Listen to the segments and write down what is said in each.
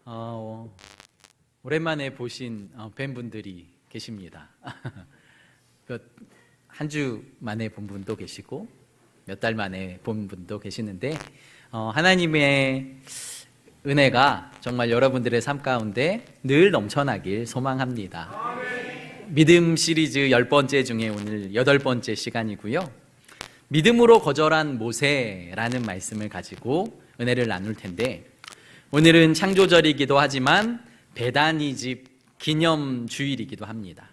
어, 오랜만에 보신 팬분들이 계십니다. 한 주 만에 본 분도 계시고 몇 달 만에 본 분도 계시는데 하나님의 은혜가 정말 여러분들의 삶 가운데 늘 넘쳐나길 소망합니다. 믿음 시리즈 10번째 중에 오늘 8번째 시간이고요. 믿음으로 거절한 모세라는 말씀을 가지고 은혜를 나눌 텐데, 오늘은 창조절이기도 하지만 베다니 집 기념주일이기도 합니다.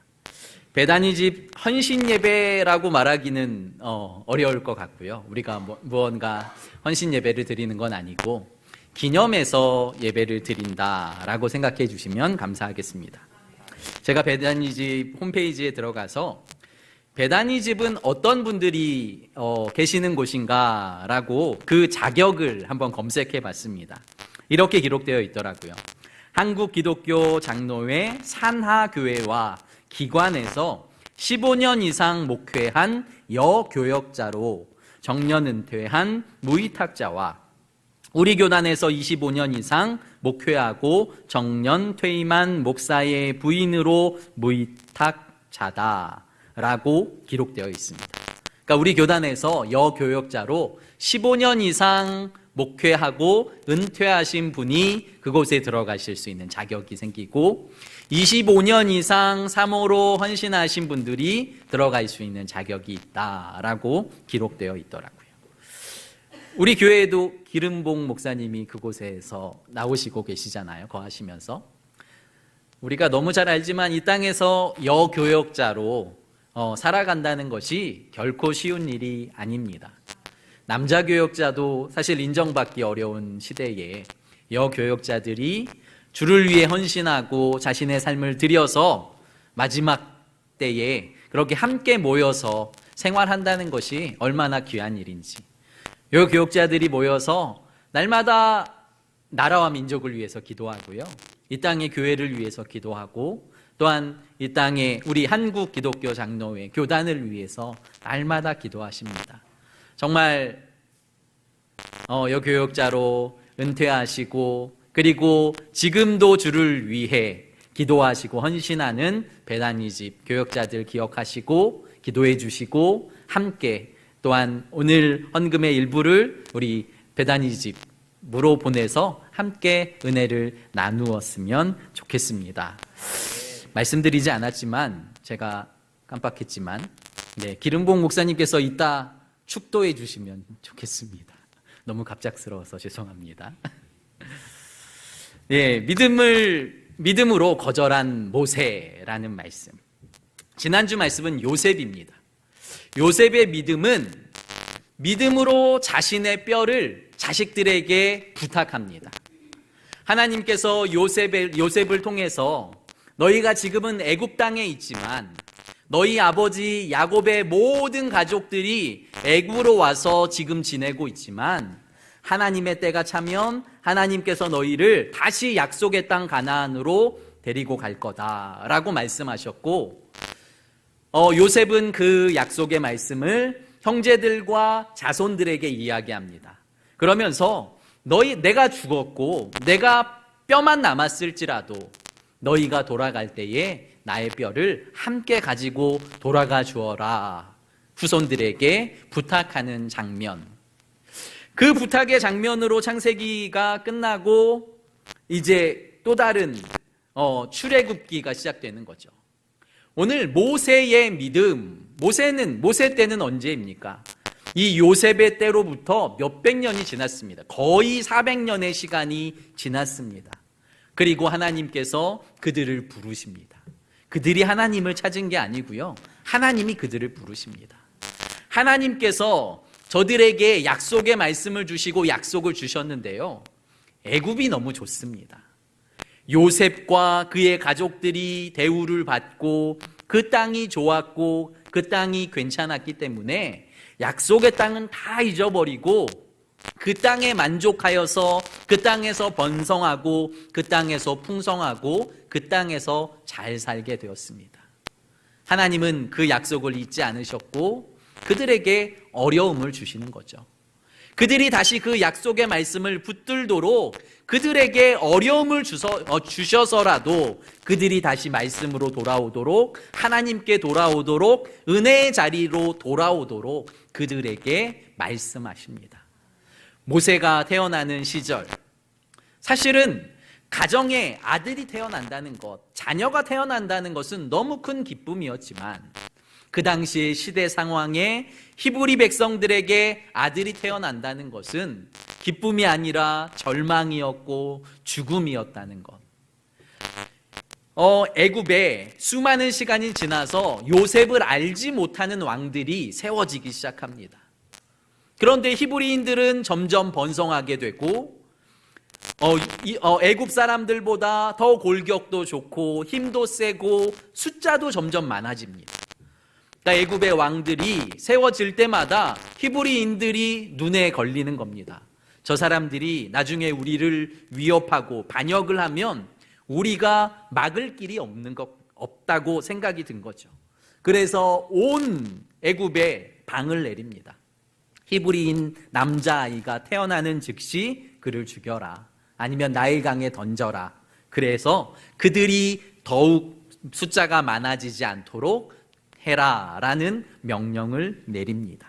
베다니 집 헌신 예배라고 말하기는 어려울 것 같고요. 우리가 무언가 헌신 예배를 드리는 건 아니고 기념해서 예배를 드린다라고 생각해 주시면 감사하겠습니다. 제가 베다니 집 홈페이지에 들어가서 베다니 집은 어떤 분들이 계시는 곳인가 라고 그 자격을 한번 검색해 봤습니다. 이렇게 기록되어 있더라고요. 한국 기독교 장로회 산하교회와 기관에서 15년 이상 목회한 여교역자로 정년 은퇴한 무위탁자와 우리 교단에서 25년 이상 목회하고 정년 퇴임한 목사의 부인으로 무위탁자다라고 기록되어 있습니다. 그러니까 우리 교단에서 여교역자로 15년 이상 목회하고 은퇴하신 분이 그곳에 들어가실 수 있는 자격이 생기고, 25년 이상 사모로 헌신하신 분들이 들어갈 수 있는 자격이 있다라고 기록되어 있더라고요. 우리 교회에도 기름봉 목사님이 그곳에서 나오시고 계시잖아요. 거하시면서. 우리가 너무 잘 알지만 이 땅에서 여교역자로 살아간다는 것이 결코 쉬운 일이 아닙니다. 남자 교역자도 사실 인정받기 어려운 시대에 여교역자들이 주를 위해 헌신하고 자신의 삶을 들여서 마지막 때에 그렇게 함께 모여서 생활한다는 것이 얼마나 귀한 일인지, 여교역자들이 모여서 날마다 나라와 민족을 위해서 기도하고요, 이 땅의 교회를 위해서 기도하고, 또한 이 땅의 우리 한국 기독교 장로회 교단을 위해서 날마다 기도하십니다. 정말 여교역자로 은퇴하시고 그리고 지금도 주를 위해 기도하시고 헌신하는 베다니 집 교역자들 기억하시고 기도해 주시고, 함께 또한 오늘 헌금의 일부를 우리 베다니 집으로 보내서 함께 은혜를 나누었으면 좋겠습니다. 말씀드리지 않았지만 제가 깜빡했지만 기름봉 목사님께서 이따 축도해 주시면 좋겠습니다. 너무 갑작스러워서 죄송합니다. 믿음으로 거절한 모세라는 말씀. 지난주 말씀은 요셉입니다. 요셉의 믿음은 믿음으로 자신의 뼈를 자식들에게 부탁합니다. 하나님께서 요셉을 통해서 너희가 지금은 애굽 땅에 있지만 너희 아버지 야곱의 모든 가족들이 애굽으로 와서 지금 지내고 있지만 하나님의 때가 차면 하나님께서 너희를 다시 약속의 땅 가나안으로 데리고 갈 거다라고 말씀하셨고, 요셉은 그 약속의 말씀을 형제들과 자손들에게 이야기합니다. 그러면서 내가 죽었고 내가 뼈만 남았을지라도 너희가 돌아갈 때에 나의 뼈를 함께 가지고 돌아가 주어라, 후손들에게 부탁하는 장면. 그 부탁의 장면으로 창세기가 끝나고 이제 또 다른 출애굽기가 시작되는 거죠. 오늘 모세의 믿음, 모세 때는 언제입니까? 이 요셉의 때로부터 몇백 년이 지났습니다. 거의 400년의 시간이 지났습니다. 그리고 하나님께서 그들을 부르십니다. 그들이 하나님을 찾은 게 아니고요, 하나님이 그들을 부르십니다. 하나님께서 저들에게 약속의 말씀을 주시고 약속을 주셨는데요, 애굽이 너무 좋습니다. 요셉과 그의 가족들이 대우를 받고 그 땅이 좋았고 그 땅이 괜찮았기 때문에 약속의 땅은 다 잊어버리고 그 땅에 만족하여서 그 땅에서 번성하고 그 땅에서 풍성하고 그 땅에서 잘 살게 되었습니다. 하나님은 그 약속을 잊지 않으셨고 그들에게 어려움을 주시는 거죠. 그들이 다시 그 약속의 말씀을 붙들도록 그들에게 어려움을 주셔서라도 그들이 다시 말씀으로 돌아오도록, 하나님께 돌아오도록, 은혜의 자리로 돌아오도록 그들에게 말씀하십니다. 모세가 태어나는 시절, 사실은 가정에 아들이 태어난다는 것, 자녀가 태어난다는 것은 너무 큰 기쁨이었지만 그 당시의 시대 상황에 히브리 백성들에게 아들이 태어난다는 것은 기쁨이 아니라 절망이었고 죽음이었다는 것. 애굽에 수많은 시간이 지나서 요셉을 알지 못하는 왕들이 세워지기 시작합니다. 그런데 히브리인들은 점점 번성하게 되고 애굽 사람들보다 더 골격도 좋고 힘도 세고 숫자도 점점 많아집니다. 그러니까 애굽의 왕들이 세워질 때마다 히브리인들이 눈에 걸리는 겁니다. 저 사람들이 나중에 우리를 위협하고 반역을 하면 우리가 막을 길이 없다고 생각이 든 거죠. 그래서 온 애굽에 방을 내립니다. 히브리인 남자아이가 태어나는 즉시 그를 죽여라, 아니면 나일강에 던져라. 그래서 그들이 더욱 숫자가 많아지지 않도록 해라라는 명령을 내립니다.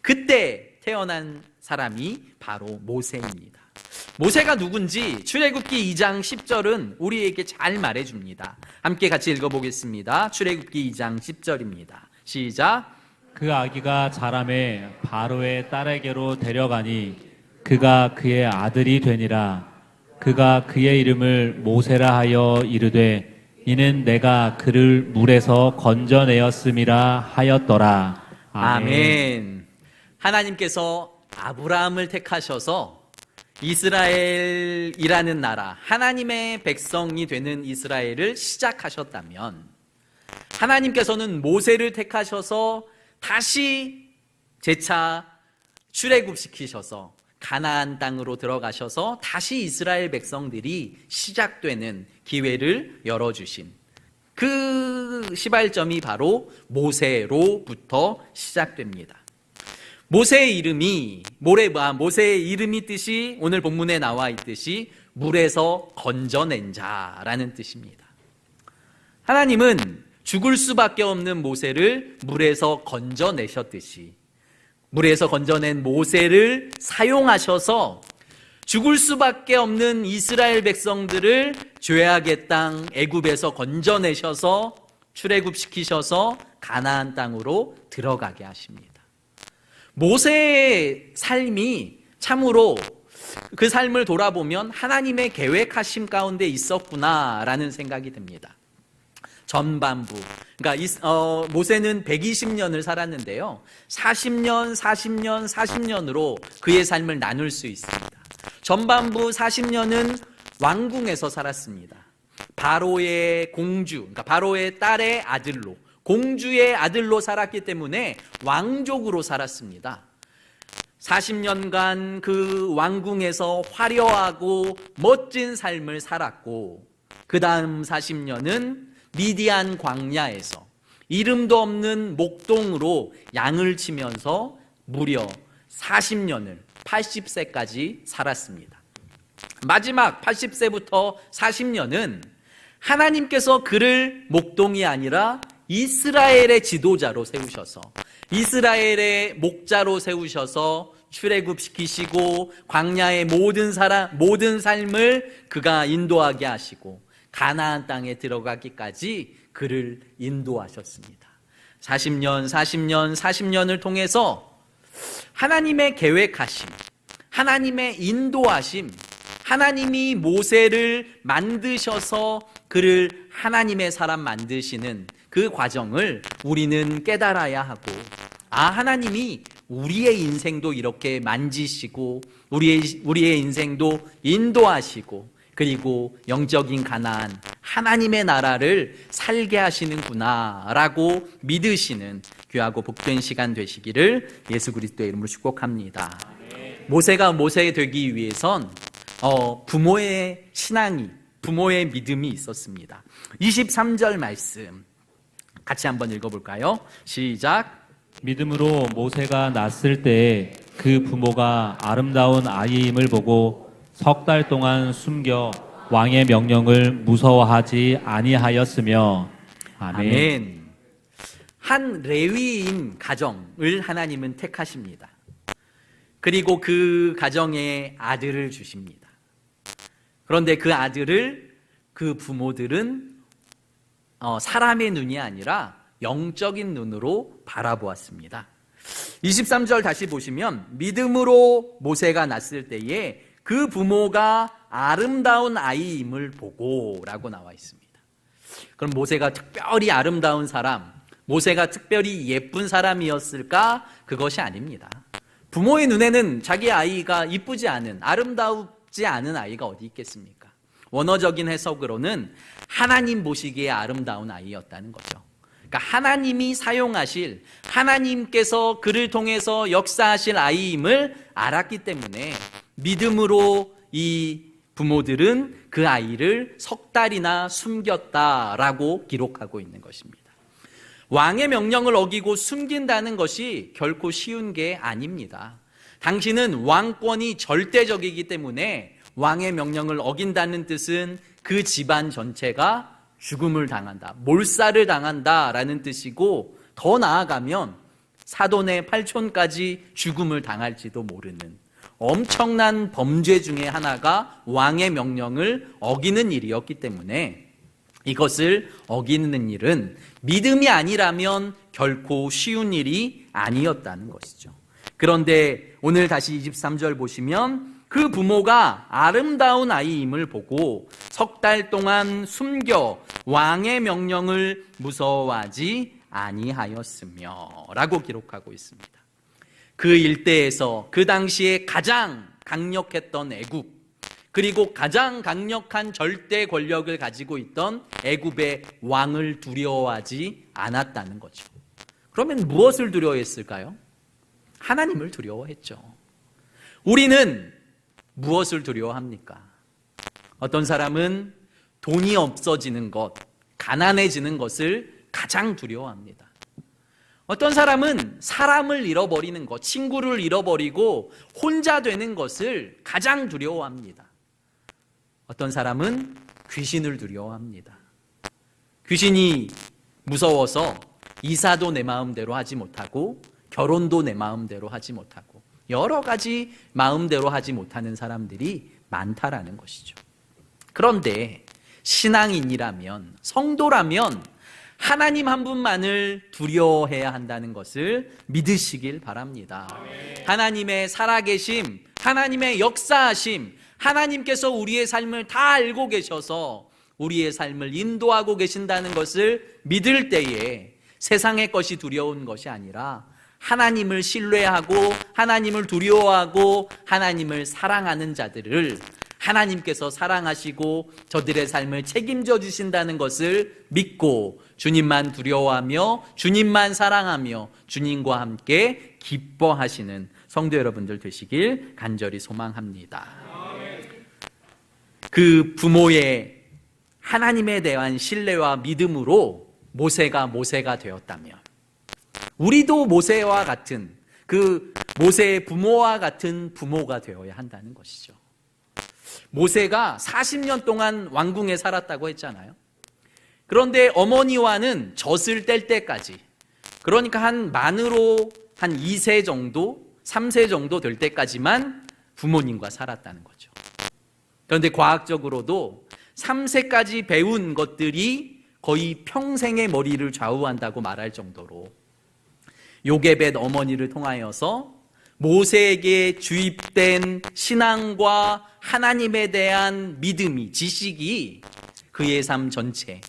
그때 태어난 사람이 바로 모세입니다. 모세가 누군지 출애굽기 2장 10절은 우리에게 잘 말해줍니다. 함께 같이 읽어보겠습니다. 출애굽기 2장 10절입니다. 시작. 그 아기가 자라매 바로의 딸에게로 데려가니 그가 그의 아들이 되니라. 그가 그의 이름을 모세라 하여 이르되 이는 내가 그를 물에서 건져내었음이라 하였더라. 아멘. 하나님께서 아브라함을 택하셔서 이스라엘이라는 나라, 하나님의 백성이 되는 이스라엘을 시작하셨다면, 하나님께서는 모세를 택하셔서 다시 재차 출애굽시키셔서 가나안 땅으로 들어가셔서 다시 이스라엘 백성들이 시작되는 기회를 열어주신 그 시발점이 바로 모세로부터 시작됩니다. 모세의 이름이 뜻이 오늘 본문에 나와 있듯이 물에서 건져낸 자라는 뜻입니다. 하나님은 죽을 수밖에 없는 모세를 물에서 건져내셨듯이 물에서 건져낸 모세를 사용하셔서 죽을 수밖에 없는 이스라엘 백성들을 죄악의 땅 애굽에서 건져내셔서 출애굽시키셔서 가나안 땅으로 들어가게 하십니다. 모세의 삶이 참으로 그 삶을 돌아보면 하나님의 계획하심 가운데 있었구나라는 생각이 듭니다. 전반부, 그러니까 모세는 120년을 살았는데요, 40년으로 그의 삶을 나눌 수 있습니다. 전반부 40년은 왕궁에서 살았습니다. 바로의 공주, 그러니까 바로의 딸의 아들로, 공주의 아들로 살았기 때문에 왕족으로 살았습니다. 40년간 그 왕궁에서 화려하고 멋진 삶을 살았고, 그 다음 40년은 미디안 광야에서 이름도 없는 목동으로 양을 치면서 무려 40년을 80세까지 살았습니다. 마지막 80세부터 40년은 하나님께서 그를 목동이 아니라 이스라엘의 지도자로 세우셔서, 이스라엘의 목자로 세우셔서 출애굽시키시고 광야의 모든 삶을 그가 인도하게 하시고 가나안 땅에 들어가기까지 그를 인도하셨습니다. 40년을 통해서 하나님의 계획하심, 하나님의 인도하심, 하나님이 모세를 만드셔서 그를 하나님의 사람 만드시는 그 과정을 우리는 깨달아야 하고, 하나님이 우리의 인생도 이렇게 만지시고 우리의 인생도 인도하시고, 그리고 영적인 가나안, 하나님의 나라를 살게 하시는구나라고 믿으시는 귀하고 복된 시간 되시기를 예수 그리스도의 이름으로 축복합니다. 모세가 모세 되기 위해선 부모의 신앙이, 부모의 믿음이 있었습니다. 23절 말씀 같이 한번 읽어볼까요? 시작. 믿음으로 모세가 낳았을 때에 그 부모가 아름다운 아이임을 보고 석 달 동안 숨겨 왕의 명령을 무서워하지 아니하였으며. 아멘. 아멘. 한 레위인 가정을 하나님은 택하십니다. 그리고 그 가정에 아들을 주십니다. 그런데 그 아들을 그 부모들은 사람의 눈이 아니라 영적인 눈으로 바라보았습니다. 23절 다시 보시면 믿음으로 모세가 낳았을 때에 그 부모가 아름다운 아이임을 보고 라고 나와 있습니다. 그럼 모세가 특별히 아름다운 사람, 모세가 특별히 예쁜 사람이었을까? 그것이 아닙니다. 부모의 눈에는 자기 아이가 이쁘지 않은, 아름답지 않은 아이가 어디 있겠습니까? 원어적인 해석으로는 하나님 보시기에 아름다운 아이였다는 거죠. 그러니까 하나님이 사용하실, 하나님께서 그를 통해서 역사하실 아이임을 알았기 때문에 믿음으로 이 부모들은 그 아이를 석 달이나 숨겼다라고 기록하고 있는 것입니다. 왕의 명령을 어기고 숨긴다는 것이 결코 쉬운 게 아닙니다. 당신은 왕권이 절대적이기 때문에 왕의 명령을 어긴다는 뜻은 그 집안 전체가 죽음을 당한다, 몰살을 당한다라는 뜻이고, 더 나아가면 사돈의 팔촌까지 죽음을 당할지도 모르는 엄청난 범죄 중에 하나가 왕의 명령을 어기는 일이었기 때문에 이것을 어기는 일은 믿음이 아니라면 결코 쉬운 일이 아니었다는 것이죠. 그런데 오늘 다시 23절 보시면 그 부모가 아름다운 아이임을 보고 석 달 동안 숨겨 왕의 명령을 무서워하지 아니하였으며 라고 기록하고 있습니다. 그 일대에서 그 당시에 가장 강력했던 애굽, 그리고 가장 강력한 절대 권력을 가지고 있던 애굽의 왕을 두려워하지 않았다는 거죠. 그러면 무엇을 두려워했을까요? 하나님을 두려워했죠. 우리는 무엇을 두려워합니까? 어떤 사람은 돈이 없어지는 것, 가난해지는 것을 가장 두려워합니다. 어떤 사람은 사람을 잃어버리는 것, 친구를 잃어버리고 혼자 되는 것을 가장 두려워합니다. 어떤 사람은 귀신을 두려워합니다. 귀신이 무서워서 이사도 내 마음대로 하지 못하고 결혼도 내 마음대로 하지 못하고 여러 가지 마음대로 하지 못하는 사람들이 많다라는 것이죠. 그런데 신앙인이라면, 성도라면 하나님 한 분만을 두려워해야 한다는 것을 믿으시길 바랍니다. 하나님의 살아계심, 하나님의 역사하심, 하나님께서 우리의 삶을 다 알고 계셔서 우리의 삶을 인도하고 계신다는 것을 믿을 때에 세상의 것이 두려운 것이 아니라 하나님을 신뢰하고 하나님을 두려워하고 하나님을 사랑하는 자들을 하나님께서 사랑하시고 저들의 삶을 책임져 주신다는 것을 믿고 주님만 두려워하며 주님만 사랑하며 주님과 함께 기뻐하시는 성도 여러분들 되시길 간절히 소망합니다. 그 부모의 하나님에 대한 신뢰와 믿음으로 모세가 되었다면 우리도 모세와 같은, 그 모세의 부모와 같은 부모가 되어야 한다는 것이죠. 모세가 40년 동안 왕궁에 살았다고 했잖아요. 그런데 어머니와는 젖을 뗄 때까지, 그러니까 만으로 한 2세 정도, 3세 정도 될 때까지만 부모님과 살았다는 거죠. 그런데 과학적으로도 3세까지 배운 것들이 거의 평생의 머리를 좌우한다고 말할 정도로 요게벳 어머니를 통하여서 모세에게 주입된 신앙과 하나님에 대한 믿음이, 지식이 그의 삶 전체,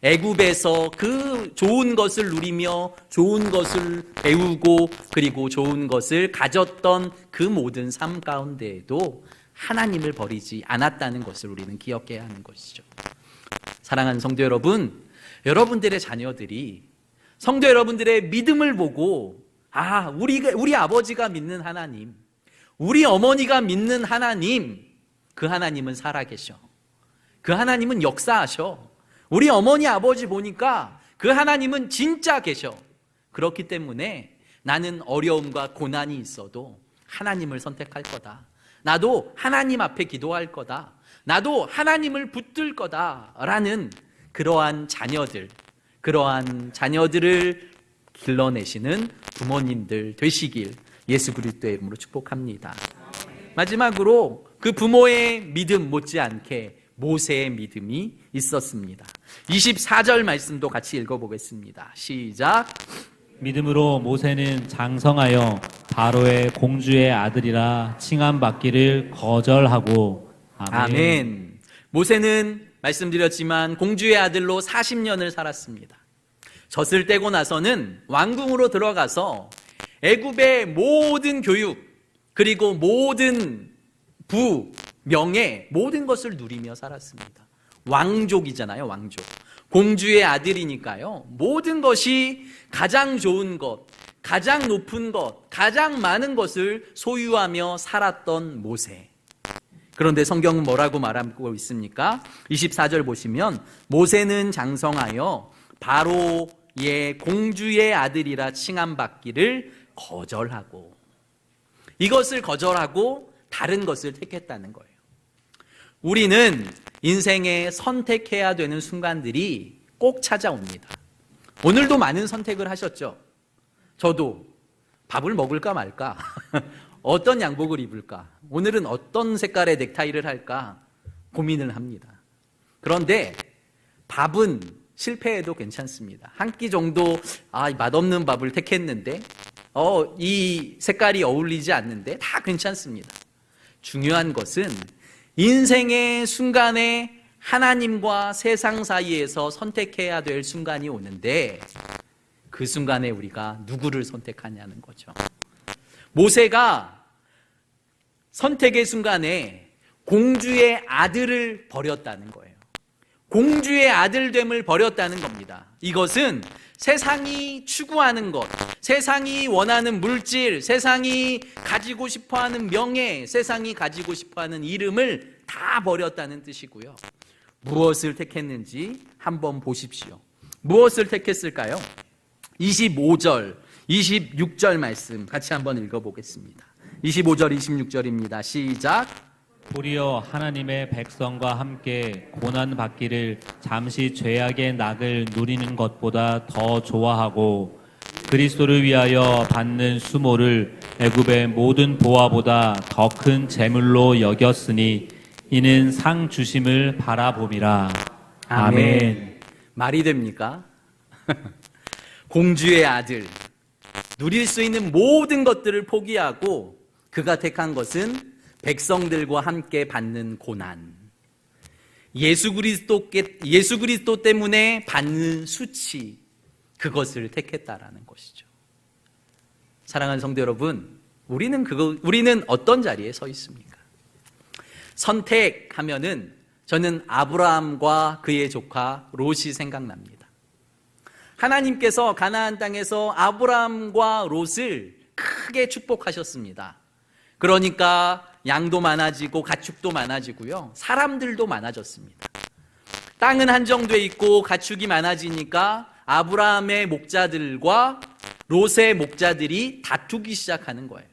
애굽에서 그 좋은 것을 누리며 좋은 것을 배우고 그리고 좋은 것을 가졌던 그 모든 삶 가운데에도 하나님을 버리지 않았다는 것을 우리는 기억해야 하는 것이죠. 사랑하는 성도 여러분, 여러분들의 자녀들이 성도 여러분들의 믿음을 보고 우리 아버지가 믿는 하나님, 우리 어머니가 믿는 하나님, 그 하나님은 살아계셔. 그 하나님은 역사하셔. 우리 어머니 아버지 보니까 그 하나님은 진짜 계셔. 그렇기 때문에 나는 어려움과 고난이 있어도 하나님을 선택할 거다. 나도 하나님 앞에 기도할 거다. 나도 하나님을 붙들 거다. 라는 그러한 자녀들을 길러내시는 부모님들 되시길 예수 그리스도의 이름으로 축복합니다. 마지막으로 그 부모의 믿음 못지않게 모세의 믿음이 있었습니다. 24절 말씀도 같이 읽어보겠습니다. 시작. 믿음으로 모세는 장성하여 바로의 공주의 아들이라 칭함받기를 거절하고. 아멘. 모세는 말씀드렸지만 공주의 아들로 40년을 살았습니다. 젖을 떼고 나서는 왕궁으로 들어가서 애굽의 모든 교육 그리고 모든 부, 명예 모든 것을 누리며 살았습니다. 왕족이잖아요, 왕족. 공주의 아들이니까요. 모든 것이 가장 좋은 것, 가장 높은 것, 가장 많은 것을 소유하며 살았던 모세. 그런데 성경은 뭐라고 말하고 있습니까? 24절 보시면 모세는 장성하여 바로의 공주의 아들이라 칭함받기를 거절하고, 이것을 거절하고 다른 것을 택했다는 거예요. 우리는 인생에 선택해야 되는 순간들이 꼭 찾아옵니다. 오늘도 많은 선택을 하셨죠? 저도 밥을 먹을까 말까? 어떤 양복을 입을까? 오늘은 어떤 색깔의 넥타이를 할까? 고민을 합니다. 그런데 밥은 실패해도 괜찮습니다. 한 끼 정도 맛없는 밥을 택했는데 이 색깔이 어울리지 않는데 다 괜찮습니다. 중요한 것은 인생의 순간에 하나님과 세상 사이에서 선택해야 될 순간이 오는데 그 순간에 우리가 누구를 선택하냐는 거죠. 모세가 선택의 순간에 공주의 아들을 버렸다는 거예요. 공주의 아들됨을 버렸다는 겁니다. 이것은 세상이 추구하는 것, 세상이 원하는 물질, 세상이 가지고 싶어하는 명예, 세상이 가지고 싶어하는 이름을 다 버렸다는 뜻이고요. 무엇을 택했는지 한번 보십시오. 무엇을 택했을까요? 25절, 26절 말씀 같이 한번 읽어보겠습니다. 25절, 26절입니다. 시작. 도리어 하나님의 백성과 함께 고난받기를 잠시 죄악의 낙을 누리는 것보다 더 좋아하고 그리스도를 위하여 받는 수모를 애굽의 모든 보화보다 더 큰 재물로 여겼으니 이는 상 주심을 바라봄이라. 아멘. 말이 됩니까? 공주의 아들, 누릴 수 있는 모든 것들을 포기하고 그가 택한 것은 백성들과 함께 받는 고난, 예수 그리스도 때문에 받는 수치, 그것을 택했다라는 것이죠. 사랑하는 성도 여러분, 우리는 어떤 자리에 서 있습니까? 선택하면은 저는 아브라함과 그의 조카 롯이 생각납니다. 하나님께서 가나안 땅에서 아브라함과 롯을 크게 축복하셨습니다. 그러니까 양도 많아지고 가축도 많아지고요. 사람들도 많아졌습니다. 땅은 한정돼 있고 가축이 많아지니까 아브라함의 목자들과 롯의 목자들이 다투기 시작하는 거예요.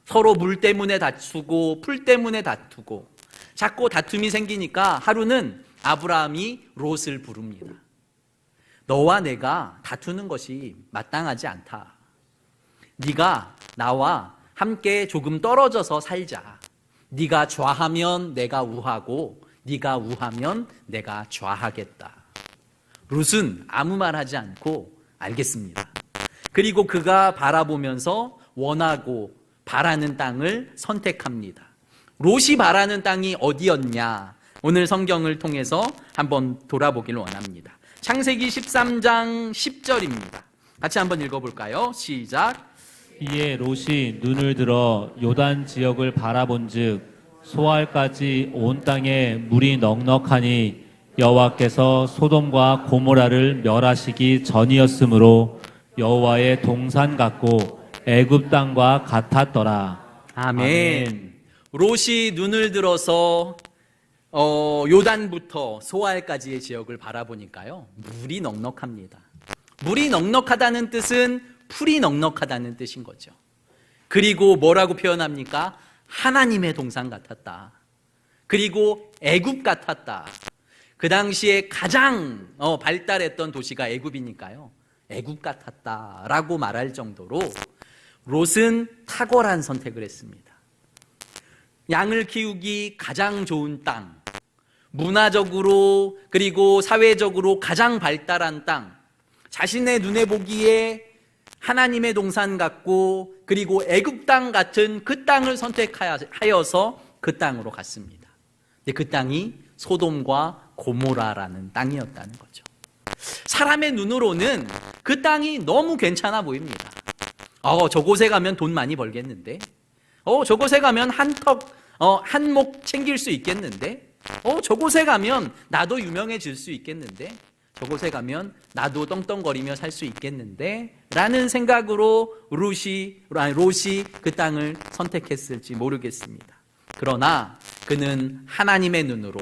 서로 물 때문에 다투고 풀 때문에 다투고 자꾸 다툼이 생기니까 하루는 아브라함이 롯을 부릅니다. 너와 내가 다투는 것이 마땅하지 않다. 네가 나와 함께 조금 떨어져서 살자. 네가 좌하면 내가 우하고 네가 우하면 내가 좌하겠다. 롯은 아무 말 하지 않고 알겠습니다. 그리고 그가 바라보면서 원하고 바라는 땅을 선택합니다. 롯이 바라는 땅이 어디였냐? 오늘 성경을 통해서 한번 돌아보기를 원합니다. 창세기 13장 10절입니다. 같이 한번 읽어볼까요? 시작. 이에 롯이 눈을 들어 요단 지역을 바라본즉 소알까지 온 땅에 물이 넉넉하니 여호와께서 소돔과 고모라를 멸하시기 전이었으므로 여호와의 동산 같고 애굽 땅과 같았더라. 아멘. 롯이 눈을 들어서 요단부터 소알까지의 지역을 바라보니까요, 물이 넉넉합니다. 물이 넉넉하다는 뜻은 풀이 넉넉하다는 뜻인 거죠. 그리고 뭐라고 표현합니까? 하나님의 동산 같았다. 그리고 애굽 같았다. 그 당시에 가장 발달했던 도시가 애굽이니까요. 애굽 같았다라고 말할 정도로 롯은 탁월한 선택을 했습니다. 양을 키우기 가장 좋은 땅, 문화적으로 그리고 사회적으로 가장 발달한 땅, 자신의 눈에 보기에 하나님의 동산 같고 그리고 애굽 땅 같은 그 땅을 선택하여서 그 땅으로 갔습니다. 근데 그 땅이 소돔과 고모라라는 땅이었다는 거죠. 사람의 눈으로는 그 땅이 너무 괜찮아 보입니다. 저곳에 가면 돈 많이 벌겠는데, 저곳에 가면 한몫 챙길 수 있겠는데, 저곳에 가면 나도 유명해질 수 있겠는데, 저곳에 가면 나도 떵떵거리며 살 수 있겠는데 라는 생각으로 롯이 그 땅을 선택했을지 모르겠습니다. 그러나 그는 하나님의 눈으로,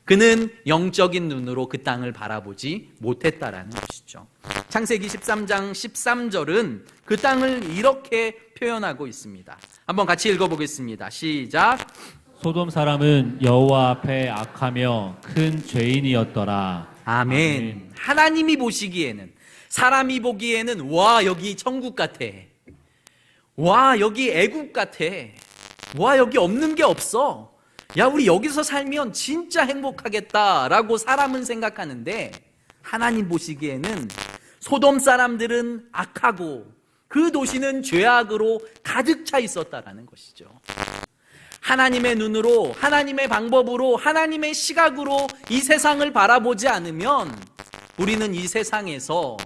그는 영적인 눈으로 그 땅을 바라보지 못했다라는 것이죠. 창세기 13장 13절은 그 땅을 이렇게 표현하고 있습니다. 한번 같이 읽어보겠습니다. 시작. 소돔 사람은 여호와 앞에 악하며 큰 죄인이었더라. 아멘. 아멘. 하나님이 보시기에는, 사람이 보기에는 와 여기 천국 같아, 와 여기 애국 같아, 와 여기 없는 게 없어, 야 우리 여기서 살면 진짜 행복하겠다라고 사람은 생각하는데, 하나님 보시기에는 소돔 사람들은 악하고 그 도시는 죄악으로 가득 차 있었다라는 것이죠. 하나님의 눈으로, 하나님의 방법으로, 하나님의 시각으로 이 세상을 바라보지 않으면 우리는 이 세상에서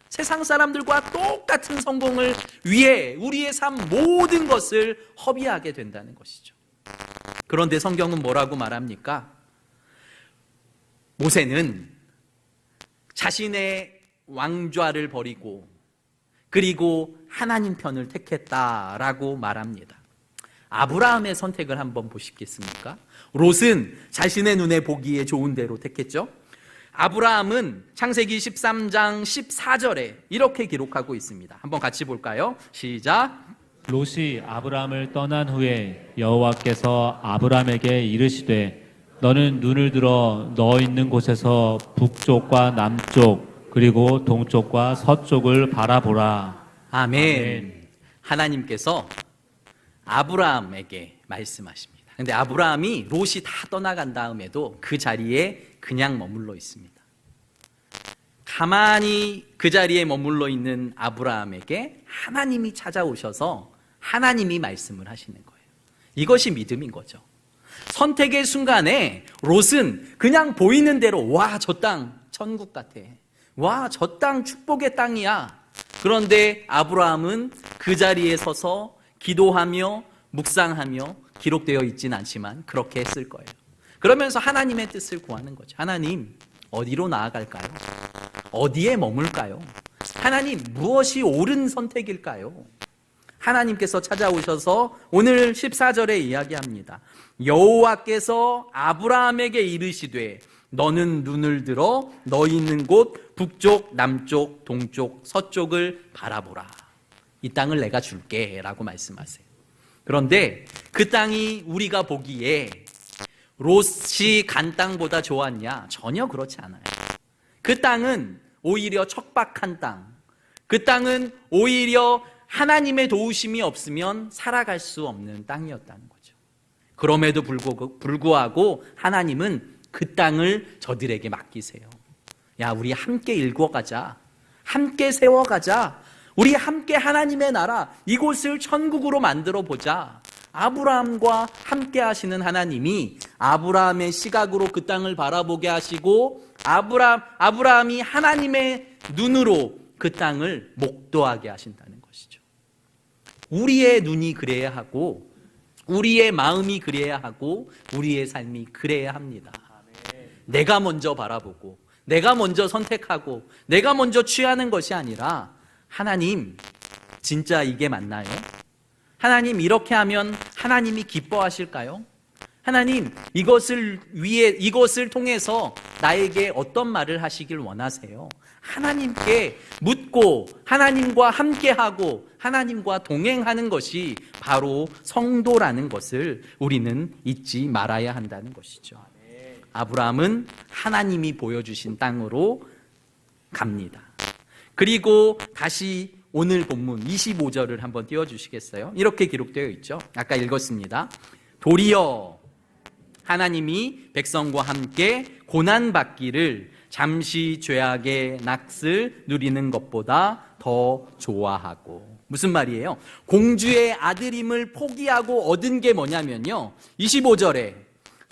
세상 사람들과 똑같은 성공을 위해 우리의 삶 모든 것을 허비하게 된다는 것이죠. 그런데 성경은 뭐라고 말합니까? 모세는 자신의 왕좌를 버리고 그리고 하나님 편을 택했다라고 말합니다. 아브라함의 선택을 한번 보시겠습니까? 롯은 자신의 눈에 보기에 좋은 대로 택했죠. 아브라함은 창세기 13장 14절에 이렇게 기록하고 있습니다. 한번 같이 볼까요? 시작. 롯이 아브라함을 떠난 후에 여호와께서 아브라함에게 이르시되 너는 눈을 들어 너 있는 곳에서 북쪽과 남쪽 그리고 동쪽과 서쪽을 바라보라. 아멘. 아멘. 하나님께서 아브라함에게 말씀하십니다. 근데 아브라함이 롯이 다 떠나간 다음에도 그 자리에 그냥 머물러 있습니다. 가만히 그 자리에 머물러 있는 아브라함에게 하나님이 찾아오셔서 하나님이 말씀을 하시는 거예요. 이것이 믿음인 거죠. 선택의 순간에 롯은 그냥 보이는 대로 와, 저 땅 천국 같아. 와, 저 땅 축복의 땅이야. 그런데 아브라함은 그 자리에 서서 기도하며 묵상하며, 기록되어 있지는 않지만 그렇게 했을 거예요. 그러면서 하나님의 뜻을 구하는 거죠. 하나님, 어디로 나아갈까요? 어디에 머물까요? 하나님, 무엇이 옳은 선택일까요? 하나님께서 찾아오셔서 오늘 14절에 이야기합니다. 여호와께서 아브라함에게 이르시되 너는 눈을 들어 너 있는 곳 북쪽, 남쪽, 동쪽, 서쪽을 바라보라. 이 땅을 내가 줄게 라고 말씀하세요. 그런데 그 땅이 우리가 보기에 롯이 간 땅보다 좋았냐? 전혀 그렇지 않아요. 그 땅은 오히려 척박한 땅, 그 땅은 오히려 하나님의 도우심이 없으면 살아갈 수 없는 땅이었다는 거죠. 그럼에도 불구하고 하나님은 그 땅을 저들에게 맡기세요. 야, 우리 함께 일궈가자, 함께 세워가자, 우리 함께 하나님의 나라, 이곳을 천국으로 만들어 보자. 아브라함과 함께 하시는 하나님이 아브라함의 시각으로 그 땅을 바라보게 하시고, 아브라함이 하나님의 눈으로 그 땅을 목도하게 하신다는 것이죠. 우리의 눈이 그래야 하고, 우리의 마음이 그래야 하고, 우리의 삶이 그래야 합니다. 내가 먼저 바라보고, 내가 먼저 선택하고, 내가 먼저 취하는 것이 아니라, 하나님, 진짜 이게 맞나요? 하나님, 이렇게 하면 하나님이 기뻐하실까요? 하나님, 이것을 통해서 나에게 어떤 말을 하시길 원하세요? 하나님께 묻고 하나님과 함께하고 하나님과 동행하는 것이 바로 성도라는 것을 우리는 잊지 말아야 한다는 것이죠. 아브라함은 하나님이 보여주신 땅으로 갑니다. 그리고 다시 오늘 본문 25절을 한번 띄워주시겠어요? 이렇게 기록되어 있죠. 아까 읽었습니다. 도리어 하나님이 백성과 함께 고난받기를 잠시 죄악의 낙을 누리는 것보다 더 좋아하고. 무슨 말이에요? 공주의 아들임을 포기하고 얻은 게 뭐냐면요, 25절에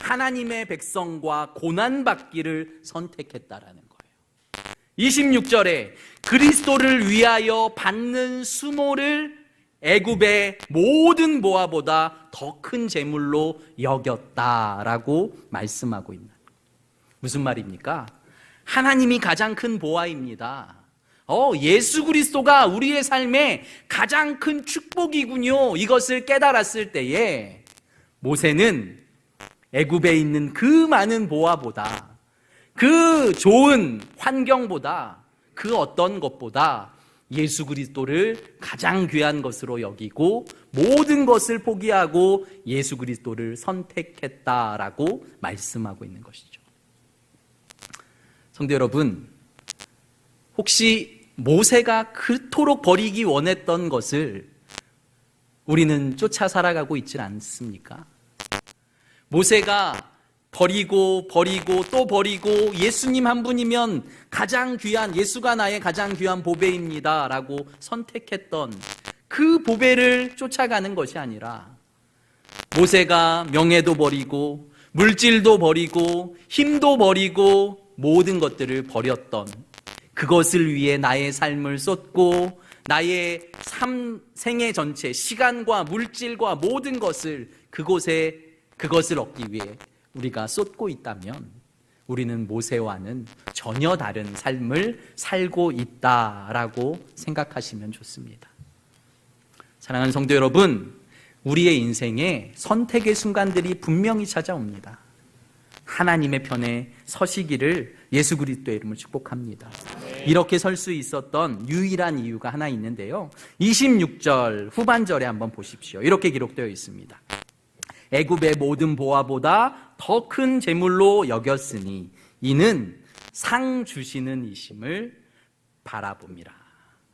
하나님의 백성과 고난받기를 선택했다라는 거예요. 26절에 그리스도를 위하여 받는 수모를 애굽의 모든 보화보다 더 큰 재물로 여겼다라고 말씀하고 있는. 무슨 말입니까? 하나님이 가장 큰 보화입니다. 예수 그리스도가 우리의 삶에 가장 큰 축복이군요. 이것을 깨달았을 때에 모세는 애굽에 있는 그 많은 보화보다, 그 좋은 환경보다, 그 어떤 것보다 예수 그리스도를 가장 귀한 것으로 여기고 모든 것을 포기하고 예수 그리스도를 선택했다라고 말씀하고 있는 것이죠. 성도 여러분, 혹시 모세가 그토록 버리기 원했던 것을 우리는 쫓아 살아가고 있지 않습니까? 모세가 버리고 또 버리고 예수님 한 분이면 가장 귀한, 예수가 나의 가장 귀한 보배입니다 라고 선택했던 그 보배를 쫓아가는 것이 아니라, 모세가 명예도 버리고 물질도 버리고 힘도 버리고 모든 것들을 버렸던, 그것을 위해 나의 삶을 쏟고 나의 생애 전체 시간과 물질과 모든 것을 그것을 얻기 위해 우리가 쏟고 있다면 우리는 모세와는 전혀 다른 삶을 살고 있다라고 생각하시면 좋습니다. 사랑하는 성도 여러분, 우리의 인생에 선택의 순간들이 분명히 찾아옵니다. 하나님의 편에 서시기를 예수 그리스도의 이름으로 축복합니다. 이렇게 설 수 있었던 유일한 이유가 하나 있는데요, 26절 후반절에 한번 보십시오. 이렇게 기록되어 있습니다. 애굽의 모든 보화보다 더 큰 재물로 여겼으니 이는 상 주시는 이심을 바라봅니다.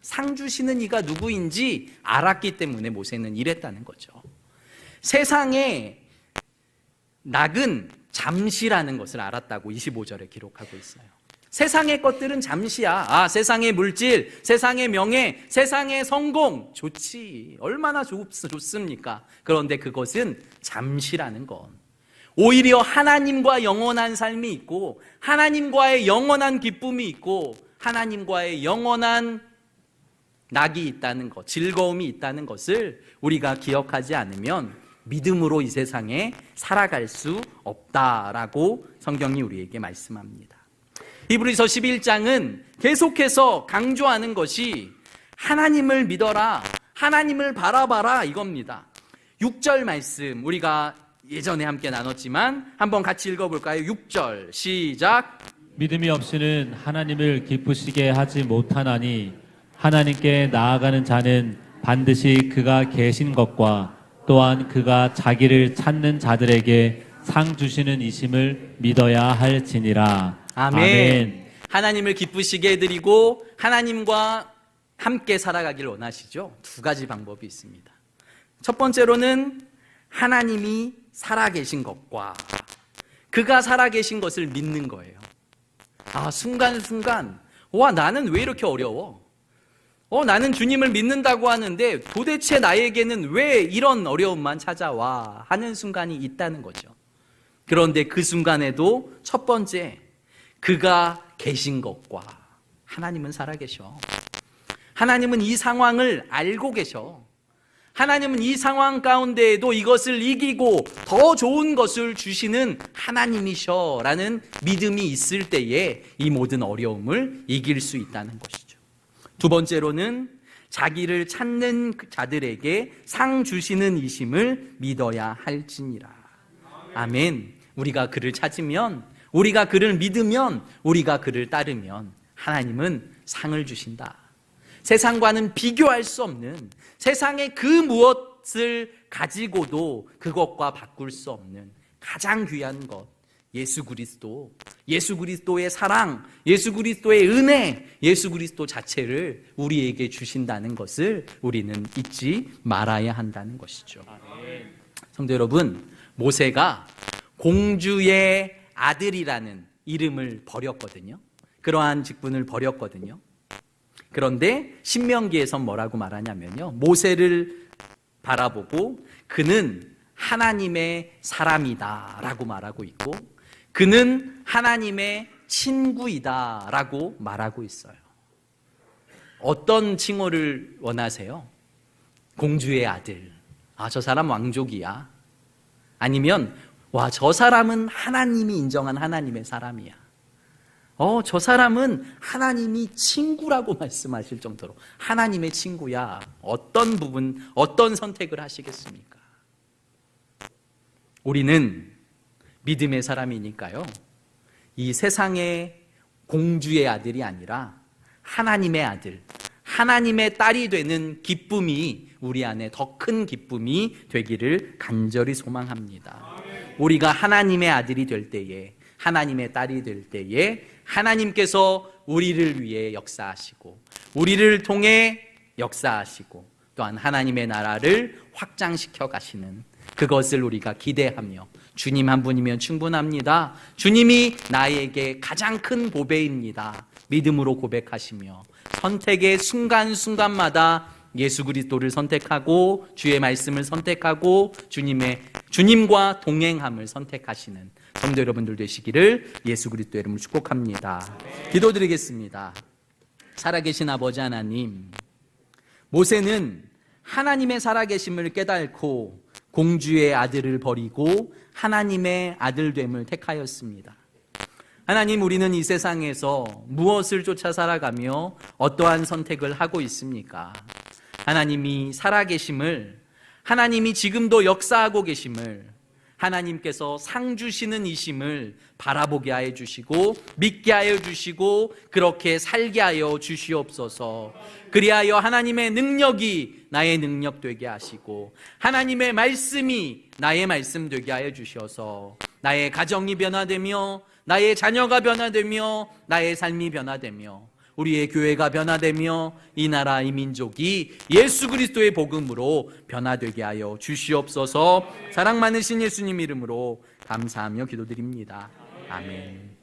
상 주시는 이가 누구인지 알았기 때문에 모세는 이랬다는 거죠. 세상의 낙은 잠시라는 것을 알았다고 25절에 기록하고 있어요. 세상의 것들은 잠시야. 세상의 물질, 세상의 명예, 세상의 성공 좋지, 얼마나 좋습니까? 그런데 그것은 잠시라는 건, 오히려 하나님과 영원한 삶이 있고 하나님과의 영원한 기쁨이 있고 하나님과의 영원한 낙이 있다는 것, 즐거움이 있다는 것을 우리가 기억하지 않으면 믿음으로 이 세상에 살아갈 수 없다라고 성경이 우리에게 말씀합니다. 히브리서 11장은 계속해서 강조하는 것이 하나님을 믿어라, 하나님을 바라봐라 이겁니다. 6절 말씀 우리가 예전에 함께 나눴지만 한번 같이 읽어볼까요? 6절 시작. 믿음이 없이는 하나님을 기쁘시게 하지 못하나니 하나님께 나아가는 자는 반드시 그가 계신 것과 또한 그가 자기를 찾는 자들에게 상 주시는 이심을 믿어야 할지니라. 아멘. 하나님을 기쁘시게 해드리고 하나님과 함께 살아가길 원하시죠? 두 가지 방법이 있습니다. 첫 번째로는 하나님이 살아계신 것과 그가 살아계신 것을 믿는 거예요. 순간순간 나는 왜 이렇게 어려워? 나는 주님을 믿는다고 하는데 도대체 나에게는 왜 이런 어려움만 찾아와? 하는 순간이 있다는 거죠. 그런데 그 순간에도 첫 번째, 그가 계신 것과 하나님은 살아계셔. 하나님은 이 상황을 알고 계셔. 하나님은 이 상황 가운데에도 이것을 이기고 더 좋은 것을 주시는 하나님이셔 라는 믿음이 있을 때에 이 모든 어려움을 이길 수 있다는 것이죠. 두 번째로는 자기를 찾는 자들에게 상 주시는 이심을 믿어야 할지니라. 아멘. 우리가 그를 찾으면, 우리가 그를 믿으면, 우리가 그를 따르면 하나님은 상을 주신다. 세상과는 비교할 수 없는, 세상의 그 무엇을 가지고도 그것과 바꿀 수 없는 가장 귀한 것, 예수 그리스도, 예수 그리스도의 사랑, 예수 그리스도의 은혜, 예수 그리스도 자체를 우리에게 주신다는 것을 우리는 잊지 말아야 한다는 것이죠. 성도 여러분, 모세가 공주의 아들이라는 이름을 버렸거든요. 그러한 직분을 버렸거든요. 그런데 신명기에서 뭐라고 말하냐면요, 모세를 바라보고 그는 하나님의 사람이다 라고 말하고 있고, 그는 하나님의 친구이다 라고 말하고 있어요. 어떤 칭호를 원하세요? 공주의 아들. 아, 저 사람 왕족이야. 아니면 와, 저 사람은 하나님이 인정한 하나님의 사람이야. 저 사람은 하나님이 친구라고 말씀하실 정도로 하나님의 친구야. 어떤 부분, 어떤 선택을 하시겠습니까? 우리는 믿음의 사람이니까요, 이 세상의 공주의 아들이 아니라 하나님의 아들, 하나님의 딸이 되는 기쁨이 우리 안에 더 큰 기쁨이 되기를 간절히 소망합니다. 우리가 하나님의 아들이 될 때에, 하나님의 딸이 될 때에 하나님께서 우리를 위해 역사하시고 우리를 통해 역사하시고 또한 하나님의 나라를 확장시켜 가시는 그것을 우리가 기대하며, 주님 한 분이면 충분합니다, 주님이 나에게 가장 큰 보배입니다, 믿음으로 고백하시며 선택의 순간순간마다 예수 그리스도를 선택하고 주의 말씀을 선택하고 주님과 동행함을 선택하시는 성도 여러분들 되시기를 예수 그리스도의 이름으로 축복합니다. 기도드리겠습니다. 살아계신 아버지 하나님, 모세는 하나님의 살아계심을 깨닫고 공주의 아들을 버리고 하나님의 아들됨을 택하였습니다. 하나님, 우리는 이 세상에서 무엇을 쫓아 살아가며 어떠한 선택을 하고 있습니까? 하나님이 살아계심을, 하나님이 지금도 역사하고 계심을, 하나님께서 상 주시는 이심을 바라보게 하여 주시고 믿게 하여 주시고 그렇게 살게 하여 주시옵소서. 그리하여 하나님의 능력이 나의 능력 되게 하시고 하나님의 말씀이 나의 말씀 되게 하여 주셔서 나의 가정이 변화되며 나의 자녀가 변화되며 나의 삶이 변화되며 우리의 교회가 변화되며 이 나라 이 민족이 예수 그리스도의 복음으로 변화되게 하여 주시옵소서. 사랑 많으신 예수님 이름으로 감사하며 기도드립니다. 아멘.